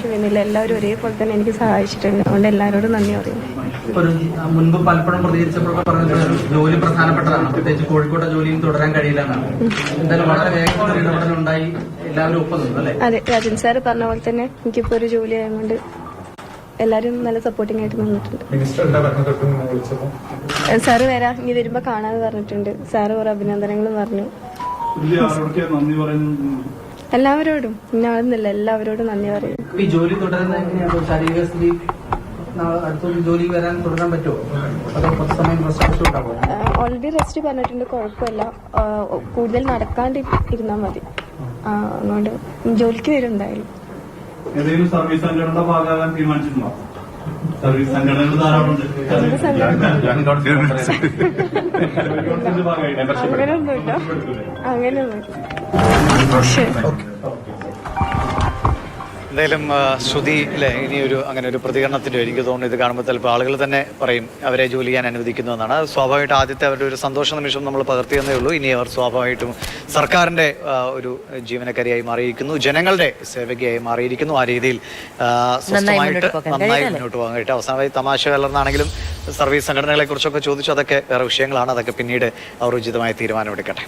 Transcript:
വ്യത്യാസം വരുന്നില്ല. എല്ലാവരും ഒരേപോലെ തന്നെ എനിക്ക് സഹായിച്ചിട്ടുണ്ട്. അതുകൊണ്ട് എല്ലാവരോടും നന്ദി പറയുന്നു. മുൻപ് പലപ്പോഴും പ്രതികരിച്ചപ്പോൾ പറഞ്ഞത് ജോലി പ്രധാനപ്പെട്ടതാണ്, പ്രത്യേകിച്ച് കോഴിക്കോട്ടെ ജോലിയും തുടരാൻ കഴിയില്ല എന്നാണ്. എന്തായാലും വളരെ വേഗത്തിൽ ഇടപെടലുണ്ടായി, എല്ലാവരും ഒപ്പം നിന്നു അല്ലേ? അതെ, രാജൻ സാർ പറഞ്ഞ പോലെ തന്നെ എനിക്കിപ്പോൾ ഒരു ജോലി ആയതുകൊണ്ട് എല്ലാവരും നല്ല സപ്പോർട്ടിംഗ് ആയിട്ട് നിന്നിട്ടുണ്ട്. സാറ് വരാം, ഇനി വരുമ്പോൾ കാണാതെ പറഞ്ഞിട്ടുണ്ട്. സാറ് കുറെ അഭിനന്ദനങ്ങളും പറഞ്ഞു. എല്ലാവരോടും ഇന്നാളെന്നില്ല, എല്ലാവരോടും നന്ദി പറയും. ഈ ജോലി തുടരുന്നത് എങ്ങനെയാണ്? ശാരീരിക സ്ഥിതി അടുത്തൊരു ജോലി വരാൻ തുടരാൻ പറ്റുമോ? അതോ കുറച്ച് സമയം റെസ്റ്റ് ഉണ്ടാവും? ഓൾറെഡി റെസ്റ്റ് പറഞ്ഞിട്ടുണ്ട്, കുഴപ്പമില്ല. കൂടുതൽ നടക്കാണ്ട് ഇരുന്നാൽ മതി. അതുകൊണ്ട് ജോലിക്ക് വരും എന്തായാലും. ഏതെങ്കിലും സർവീസ് സംഘടനയുടെ ഭാഗമാകാൻ തീരുമാനിച്ചിട്ടുണ്ടോ? സർവീസ് സംഘടനകൾ ധാരാളമുണ്ട്. എന്തായാലും ശ്രുതി അല്ലേ, ഇനിയൊരു അങ്ങനെ ഒരു പ്രതികരണത്തിൻ്റെ എനിക്ക് തോന്നുന്നു ഇത് കാണുമ്പോൾ ചിലപ്പോൾ ആളുകൾ തന്നെ പറയും അവരെ ജോലി ചെയ്യാൻ അനുവദിക്കുന്നു എന്നാണ്. സ്വാഭാവികമായിട്ട് ആദ്യത്തെ അവരുടെ ഒരു സന്തോഷ നിമിഷം നമ്മൾ പകർത്തിയെന്നേ ഉള്ളൂ. ഇനി അവർ സ്വാഭാവികമായിട്ടും സർക്കാരിൻ്റെ ഒരു ജീവനക്കാരിയായി മാറിയിരിക്കുന്നു, ജനങ്ങളുടെ സേവകയായി മാറിയിരിക്കുന്നു. ആ രീതിയിൽ സ്വസ്ഥമായിട്ട് നന്നായി മുന്നോട്ട് പോകാനായിട്ട് അവസാനമായി തമാശ കലർന്നാണെങ്കിലും സർവീസ് സംഘടനകളെക്കുറിച്ചൊക്കെ ചോദിച്ചു. അതൊക്കെ വേറെ വിഷയങ്ങളാണ്. അതൊക്കെ പിന്നീട് അവർ ഉചിതമായ തീരുമാനമെടുക്കട്ടെ.